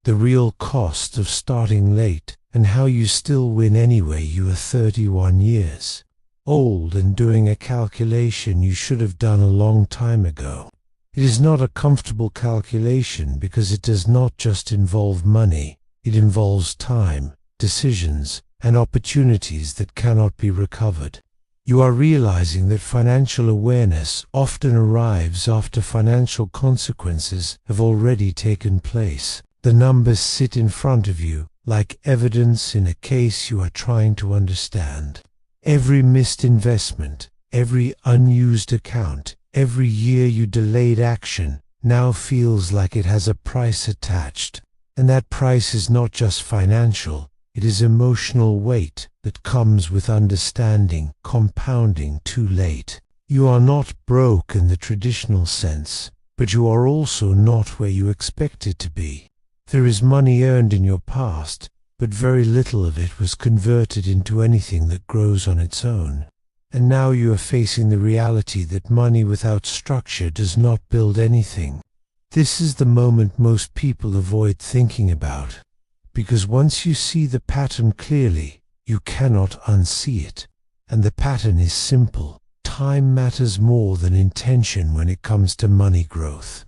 the real cost of starting late, and how you still win anyway. You are 31 years old and doing a calculation you should have done a long time ago. It is not a comfortable calculation because it does not just involve money, it involves time, decisions, and opportunities that cannot be recovered. You are realizing that financial awareness often arrives after financial consequences have already taken place. The numbers sit in front of you like evidence in a case you are trying to understand. Every missed investment, every unused account, every year you delayed action now feels like it has a price attached. And that price is not just financial, it is emotional weight that comes with understanding, compounding too late. You are not broke in the traditional sense, but you are also not where you expected to be. There is money earned in your past, but very little of it was converted into anything that grows on its own. And now you are facing the reality that money without structure does not build anything. This is the moment most people avoid thinking about, because once you see the pattern clearly, you cannot unsee it. And the pattern is simple. Time matters more than intention when it comes to money growth.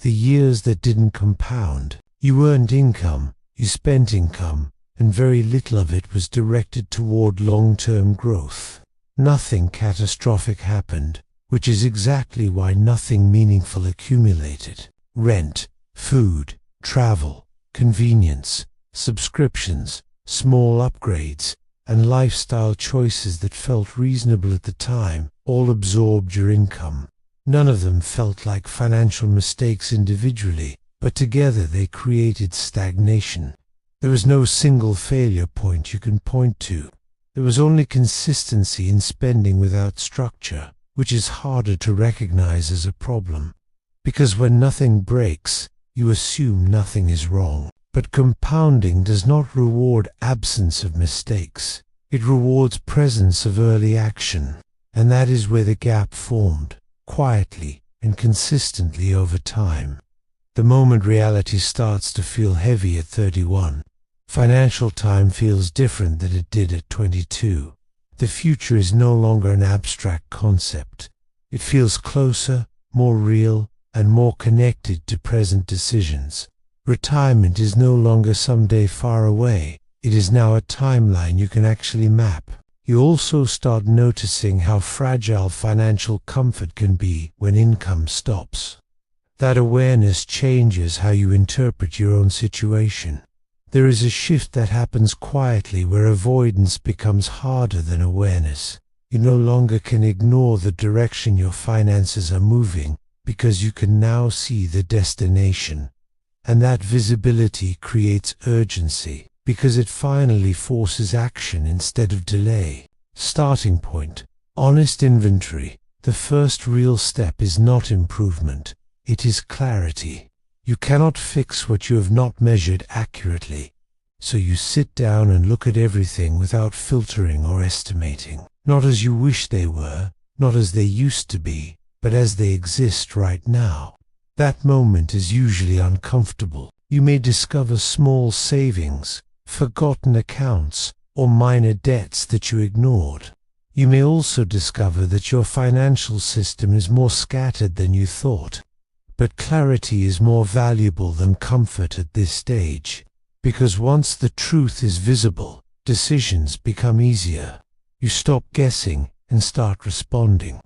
The years that didn't compound, you earned income, you spent income, and very little of it was directed toward long-term growth. Nothing catastrophic happened, which is exactly why nothing meaningful accumulated. Rent, food, travel, convenience, subscriptions, small upgrades, and lifestyle choices that felt reasonable at the time all absorbed your income. None of them felt like financial mistakes individually, but together they created stagnation. There was no single failure point you can point to. There was only consistency in spending without structure, which is harder to recognize as a problem. Because when nothing breaks, you assume nothing is wrong. But compounding does not reward absence of mistakes. It rewards presence of early action. And that is where the gap formed, quietly and consistently over time. The moment reality starts to feel heavy at 31, financial time feels different than it did at 22. The future is no longer an abstract concept. It feels closer, more real, and more connected to present decisions. Retirement is no longer someday far away. It is now a timeline you can actually map. You also start noticing how fragile financial comfort can be when income stops. That awareness changes how you interpret your own situation. There is a shift that happens quietly where avoidance becomes harder than awareness. You no longer can ignore the direction your finances are moving because you can now see the destination. And that visibility creates urgency because it finally forces action instead of delay. Starting point. Honest inventory. The first real step is not improvement. It is clarity. You cannot fix what you have not measured accurately. So you sit down and look at everything without filtering or estimating. Not as you wish they were, not as they used to be, but as they exist right now. That moment is usually uncomfortable. You may discover small savings, forgotten accounts, or minor debts that you ignored. You may also discover that your financial system is more scattered than you thought. But clarity is more valuable than comfort at this stage, because once the truth is visible, decisions become easier. You stop guessing and start responding.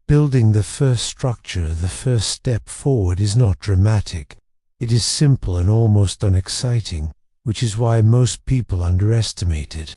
Building the first structure, the first step forward, is not dramatic. It is simple and almost unexciting, which is why most people underestimate it.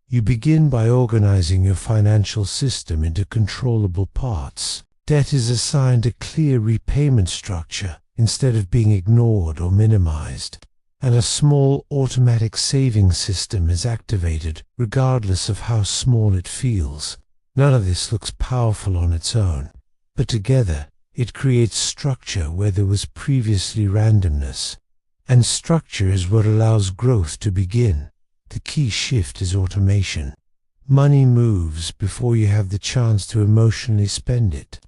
You begin by organizing your financial system into controllable parts. Debt is assigned a clear repayment structure instead of being ignored or minimized. And a small automatic saving system is activated regardless of how small it feels. None of this looks powerful on its own, but together it creates structure where there was previously randomness. And structure is what allows growth to begin. The key shift is automation. Money moves before you have the chance to emotionally spend it.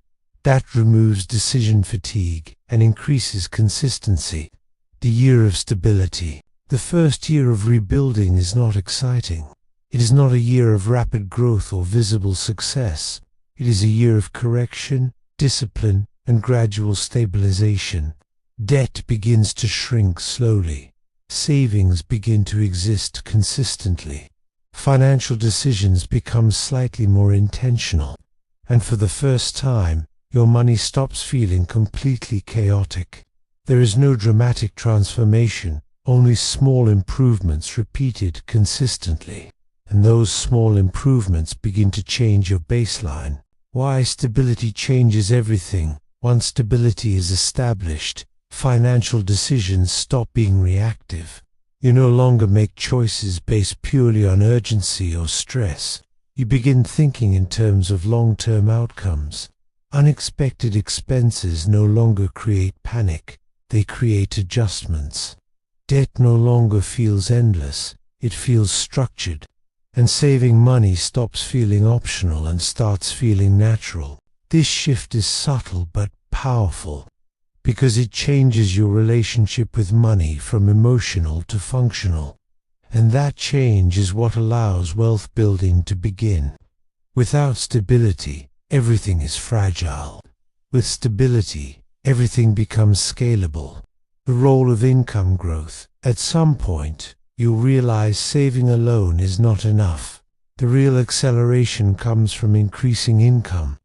That removes decision fatigue and increases consistency. The year of stability. The first year of rebuilding is not exciting. It is not a year of rapid growth or visible success. It is a year of correction, discipline, and gradual stabilization. Debt begins to shrink slowly. Savings begin to exist consistently. Financial decisions become slightly more intentional. And for the first time, your money stops feeling completely chaotic. There is no dramatic transformation, only small improvements repeated consistently. And those small improvements begin to change your baseline. Why stability changes everything. Once stability is established, financial decisions stop being reactive. You no longer make choices based purely on urgency or stress. You begin thinking in terms of long-term outcomes. Unexpected expenses no longer create panic, they create adjustments. Debt no longer feels endless, it feels structured. And saving money stops feeling optional and starts feeling natural. This shift is subtle but powerful, because it changes your relationship with money from emotional to functional. And that change is what allows wealth building to begin. Without stability, everything is fragile. With stability, everything becomes scalable. The role of income growth. At some point, you'll realize saving alone is not enough. The real acceleration comes from increasing income,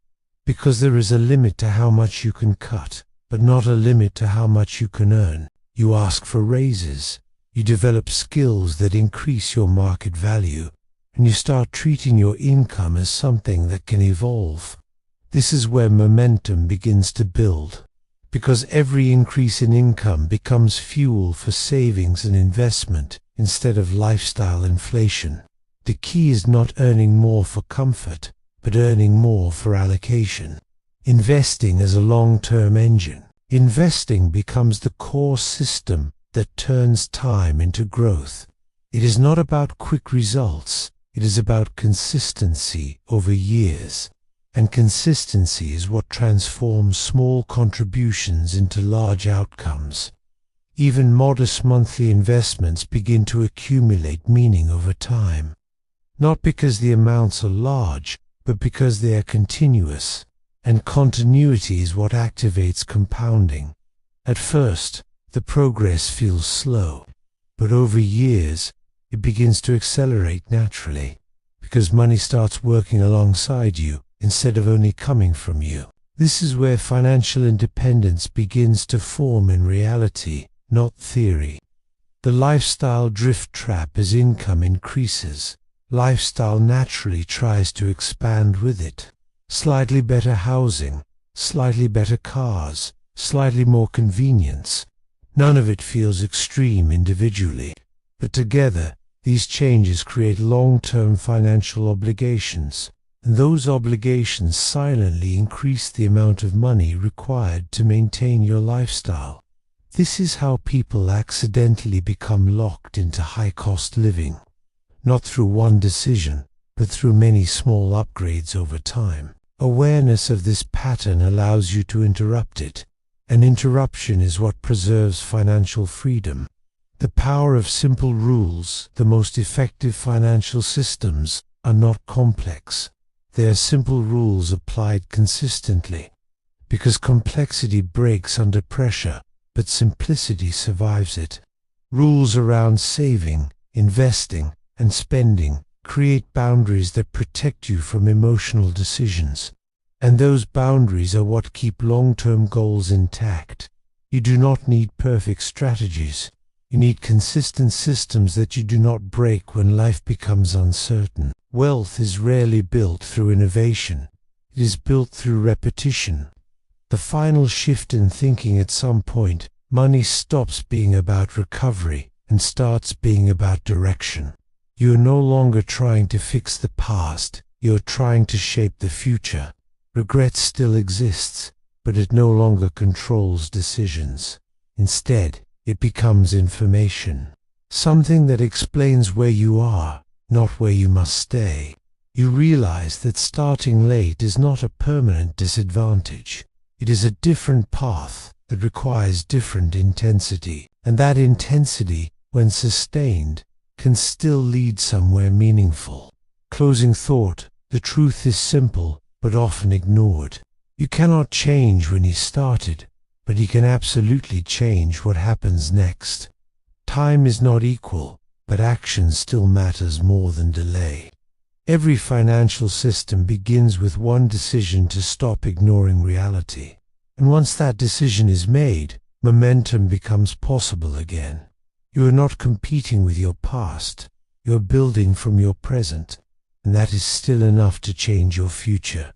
because there is a limit to how much you can cut, but not a limit to how much you can earn. You ask for raises, you develop skills that increase your market value, and you start treating your income as something that can evolve. This is where momentum begins to build, because every increase in income becomes fuel for savings and investment instead of lifestyle inflation. The key is not earning more for comfort, but earning more for allocation. Investing as a long-term engine. Investing becomes the core system that turns time into growth. It is not about quick results, it is about consistency over years. And consistency is what transforms small contributions into large outcomes. Even modest monthly investments begin to accumulate meaning over time. Not because the amounts are large, but because they are continuous. And continuity is what activates compounding. At first, the progress feels slow, but over years, it begins to accelerate naturally, because money starts working alongside you instead of only coming from you. This is where financial independence begins to form in reality, not theory. The lifestyle drift trap. As income increases, lifestyle naturally tries to expand with it. Slightly better housing, slightly better cars, slightly more convenience. None of it feels extreme individually, but together, these changes create long-term financial obligations, and those obligations silently increase the amount of money required to maintain your lifestyle. This is how people accidentally become locked into high-cost living, not through one decision, but through many small upgrades over time. Awareness of this pattern allows you to interrupt it. An interruption is what preserves financial freedom. The power of simple rules. The most effective financial systems are not complex. They are simple rules applied consistently, because complexity breaks under pressure, but simplicity survives it. Rules around saving, investing, and spending create boundaries that protect you from emotional decisions. And those boundaries are what keep long-term goals intact. You do not need perfect strategies. You need consistent systems that you do not break when life becomes uncertain. Wealth is rarely built through innovation. It is built through repetition. The final shift in thinking. At some point, money stops being about recovery and starts being about direction. You are no longer trying to fix the past, you are trying to shape the future. Regret still exists, but it no longer controls decisions. Instead, it becomes information. Something that explains where you are, not where you must stay. You realize that starting late is not a permanent disadvantage. It is a different path, that requires different intensity, and that intensity, when sustained, can still lead somewhere meaningful. Closing thought, the truth is simple, but often ignored. You cannot change when you started, but you can absolutely change what happens next. Time is not equal, but action still matters more than delay. Every financial system begins with one decision to stop ignoring reality. And once that decision is made, momentum becomes possible again. You are not competing with your past, you are building from your present, and that is still enough to change your future.